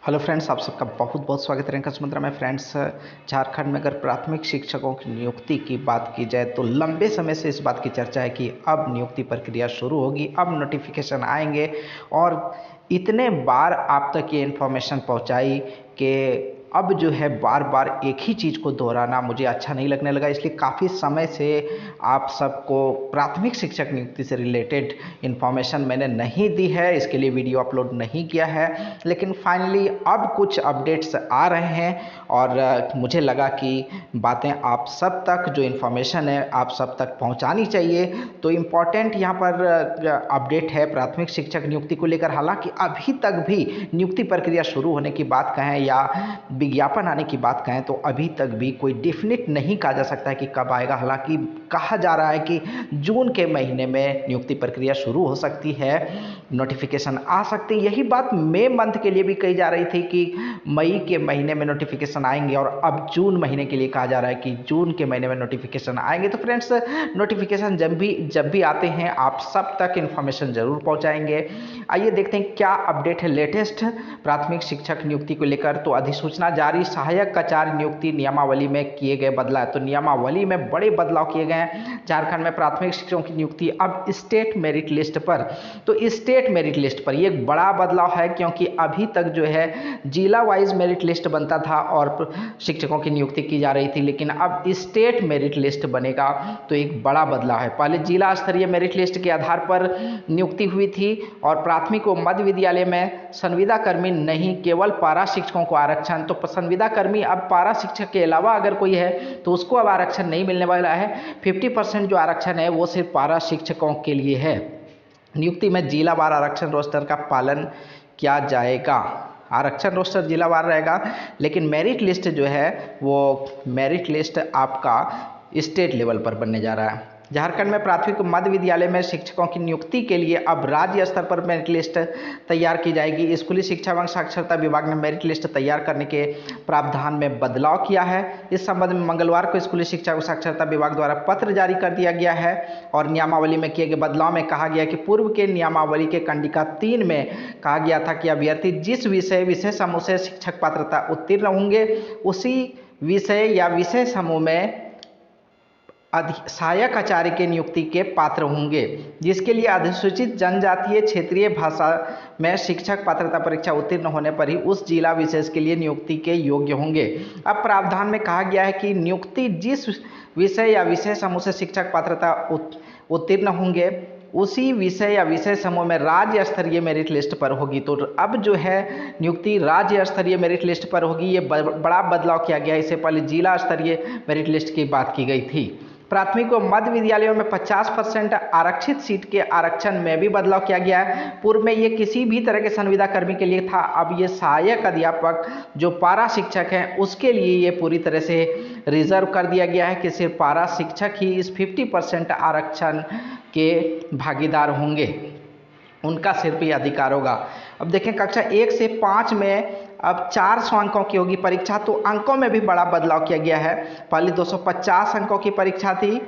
Hello friends, आप सबका बहुत बहुत स्वागत है रेंका सुमित्रा में। फ्रेंड्स, झारखंड में अगर प्राथमिक शिक्षकों की नियुक्ति की बात की जाए तो लंबे समय से इस बात की चर्चा है कि अब नियुक्ति प्रक्रिया शुरू होगी, अब नोटिफिकेशन आएंगे। और इतने बार आप तक ये इन्फॉर्मेशन पहुंचाई कि अब जो है बार बार एक ही चीज़ को दोहराना मुझे अच्छा नहीं लगने लगा। इसलिए काफ़ी समय से आप सबको प्राथमिक शिक्षक नियुक्ति से रिलेटेड इन्फॉर्मेशन मैंने नहीं दी है, इसके लिए वीडियो अपलोड नहीं किया है। लेकिन फाइनली अब कुछ अपडेट्स आ रहे हैं और मुझे लगा कि बातें आप सब तक, जो इन्फॉर्मेशन है आप सब तक पहुंचानी चाहिए। तो इम्पॉर्टेंट यहाँ पर अपडेट है प्राथमिक शिक्षक नियुक्ति को लेकर। हालांकि अभी तक भी नियुक्ति प्रक्रिया शुरू होने की बात कहें या विज्ञापन आने की बात कहें तो अभी तक भी कोई डेफिनेट नहीं कहा जा सकता है कि कब आएगा। हालांकि कहा जा रहा है कि जून के महीने में नियुक्ति प्रक्रिया शुरू हो सकती है, नोटिफिकेशन आ सकती है। यही बात मई मंथ के लिए भी कही जा रही थी कि मई के महीने में नोटिफिकेशन आएंगे, और अब जून महीने के लिए कहा जा रहा है कि जून के महीने में नोटिफिकेशन आएंगे। तो फ्रेंड्स, नोटिफिकेशन जब भी आते हैं आप सब तक इन्फॉर्मेशन जरूर पहुंचाएंगे। आइए देखते हैं क्या अपडेट है लेटेस्ट प्राथमिक शिक्षक नियुक्ति को लेकर। तो अधिसूचना जारी, सहायक आचार्य नियुक्ति नियमावली में किए गए बदलाव। तो नियमावली में बड़े बदलाव किए गए हैं। झारखंड में प्राथमिक शिक्षकों की नियुक्ति अब स्टेट मेरिट लिस्ट पर। तो स्टेट मेरिट लिस्ट पर ये एक बड़ा बदलाव है, क्योंकि अभी तक जो है जिला वाइज मेरिट लिस्ट बनता था और शिक्षकों की नियुक्ति की जा रही थी, लेकिन अब स्टेट मेरिट लिस्ट बनेगा। तो एक बड़ा बदलाव है। पहले जिला स्तरीय मेरिट लिस्ट के आधार पर नियुक्ति हुई थी और प्राथमिक व मध्य विद्यालय में संविदा कर्मी नहीं, केवल पारा शिक्षकों को आरक्षण। तो संविदा कर्मी अब पारा शिक्षक के अलावा अगर कोई है तो उसको अब आरक्षण नहीं मिलने वाला है। 50% जो आरक्षण है वो सिर्फ पारा शिक्षकों के लिए है। नियुक्ति में जिलावार आरक्षण रोस्टर का पालन किया जाएगा। आरक्षण रोस्टर जिलावार रहेगा, लेकिन मेरिट लिस्ट जो है वो मेरिट लिस्ट आपका स्टेट लेवल पर बनने जा रहा है। झारखंड में प्राथमिक मध्य विद्यालय में शिक्षकों की नियुक्ति के लिए अब राज्य स्तर पर मेरिट लिस्ट तैयार की जाएगी। स्कूली शिक्षा एवं साक्षरता विभाग ने मेरिट लिस्ट तैयार करने के प्रावधान में बदलाव किया है। इस संबंध में मंगलवार को स्कूली शिक्षा एवं साक्षरता विभाग द्वारा पत्र जारी कर दिया गया है और नियमावली में किए गए बदलाव में कहा गया कि पूर्व के नियमावली के कंडिका 3 में कहा गया था कि अभ्यर्थी जिस विषय समूह से शिक्षक पात्रता उत्तीर्ण होंगे उसी विषय या विषय समूह में सहायक आचार्य के नियुक्ति के पात्र होंगे, जिसके लिए अधिसूचित जनजातीय क्षेत्रीय भाषा में शिक्षक पात्रता परीक्षा उत्तीर्ण होने पर ही उस जिला विशेष के लिए नियुक्ति के योग्य होंगे। अब प्रावधान में कहा गया है कि नियुक्ति जिस विषय या विषय समूह से शिक्षक पात्रता उत्तीर्ण होंगे उसी विषय या विषय समूह में राज्य स्तरीय मेरिट लिस्ट पर होगी। तो अब जो है नियुक्ति राज्य स्तरीय मेरिट लिस्ट पर होगी। ये बड़ा बदलाव किया गया। इससे पहले जिला स्तरीय मेरिट लिस्ट की बात की गई थी। प्राथमिक व मध्य विद्यालयों में 50% आरक्षित सीट के आरक्षण में भी बदलाव किया गया है। पूर्व में ये किसी भी तरह के संविदा कर्मी के लिए था, अब ये सहायक अध्यापक जो पारा शिक्षक हैं उसके लिए ये पूरी तरह से रिजर्व कर दिया गया है कि सिर्फ पारा शिक्षक ही इस 50% आरक्षण के भागीदार होंगे, उनका सिर्फ ही अधिकार होगा। अब देखें, कक्षा 1 से 5 में अब 400 अंकों की होगी परीक्षा। तो अंकों में भी बड़ा बदलाव किया गया है। पहले 250 अंकों की परीक्षा थी।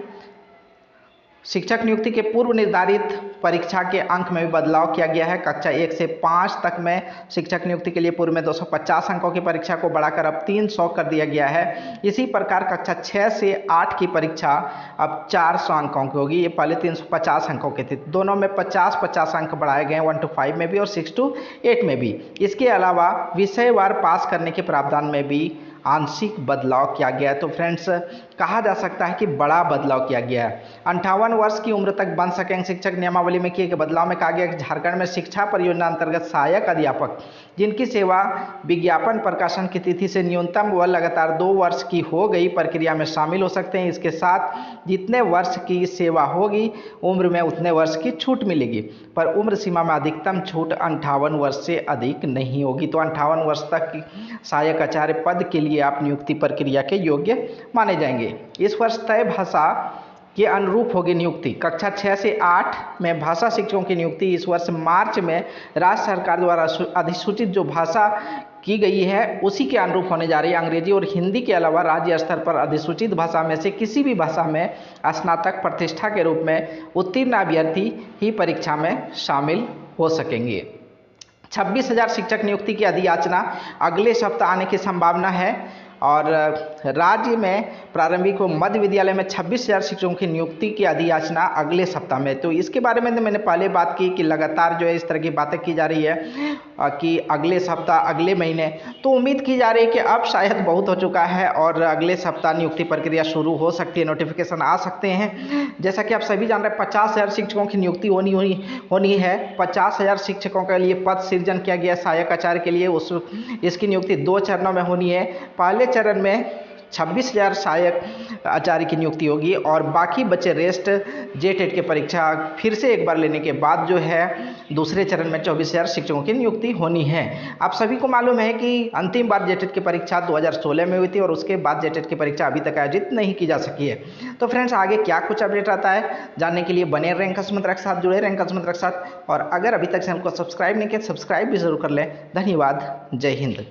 शिक्षक नियुक्ति के पूर्व निर्धारित परीक्षा के अंक में भी बदलाव किया गया है। कक्षा 1 से 5 तक में शिक्षक नियुक्ति के लिए पूर्व में 250 अंकों की परीक्षा को बढ़ाकर अब 300 कर दिया गया है। इसी प्रकार कक्षा 6 से 8 की परीक्षा अब 400 अंकों की होगी। ये पहले 350 अंकों के थे। दोनों में 50-50 अंक बढ़ाए गए, 1 to 5 में भी और 6 to 8 में भी। इसके अलावा विषयवार पास करने के प्रावधान में भी आंशिक बदलाव किया गया है। तो फ्रेंड्स, कहा जा सकता है कि बड़ा बदलाव किया गया है। 58 वर्ष की उम्र तक बन सकेंगे शिक्षक। नियमावली में किए गए बदलाव में कहा गया कि झारखंड में शिक्षा परियोजना अंतर्गत सहायक अध्यापक जिनकी सेवा विज्ञापन प्रकाशन की तिथि से न्यूनतम व लगातार 2 वर्ष की हो गई प्रक्रिया में शामिल हो सकते हैं। इसके साथ जितने वर्ष की सेवा होगी उम्र में उतने वर्ष की छूट मिलेगी, पर उम्र सीमा में अधिकतम छूट 58 वर्ष से अधिक नहीं होगी। तो 58 वर्ष तक की सहायक आचार्य पद के लिए आप नियुक्ति प्रक्रिया के योग्य माने जाएंगे। इस वर्ष तय भाषा के अनुरूप होगी नियुक्ति। कक्षा 6 से 8 में भाषा शिक्षकों की नियुक्ति इस वर्ष मार्च में राज्य सरकार द्वारा अधिसूचित जो भाषा की गई है उसी के अनुरूप होने जा रही है। अंग्रेजी और हिंदी के अलावा राज्य स्तर पर अधिसूचित भाषा में से किसी भी भाषा में स्नातक प्रतिष्ठा के रूप में उत्तीर्ण अभ्यर्थी ही परीक्षा में शामिल हो सकेंगे। 26,000 शिक्षक नियुक्ति की अधियाचना अगले सप्ताह आने की संभावना है। और राज्य में प्रारंभिक व मध्य विद्यालय में 26,000 शिक्षकों की नियुक्ति की अधियाचना अगले सप्ताह में। तो इसके बारे में तो मैंने पहले बात की कि लगातार जो है इस तरह की बातें की जा रही है कि अगले सप्ताह, अगले महीने। तो उम्मीद की जा रही है कि अब शायद बहुत हो चुका है और अगले सप्ताह नियुक्ति प्रक्रिया शुरू हो सकती है, नोटिफिकेशन आ सकते हैं। जैसा कि आप सभी जान रहे हैं 50,000 शिक्षकों की नियुक्ति होनी है। 50,000 शिक्षकों के लिए पद सृजन किया गया सहायक आचार्य के लिए। इसकी नियुक्ति 2 चरणों में होनी है। पहले चरण में 26,000 सहायक आचार्य की नियुक्ति होगी और बाकी बचे रेस्ट जेटेट की परीक्षा फिर से एक बार लेने के बाद जो है दूसरे चरण में 24,000 शिक्षकों की नियुक्ति होनी है। आप सभी को मालूम है कि अंतिम बार जेटेट की परीक्षा 2016 में हुई थी और उसके बाद जेटेट की परीक्षा अभी तक आयोजित नहीं की जा सकी है। तो फ्रेंड्स, आगे क्या कुछ अपडेट आता है जानने के लिए बने रहें अंकश मंत्रा के साथ, जुड़े रहें अंकश मंत्रा के साथ। और अगर अभी तक चैनल को सब्सक्राइब नहीं किया, सब्सक्राइब भी जरूर कर लें। धन्यवाद। जय हिंद।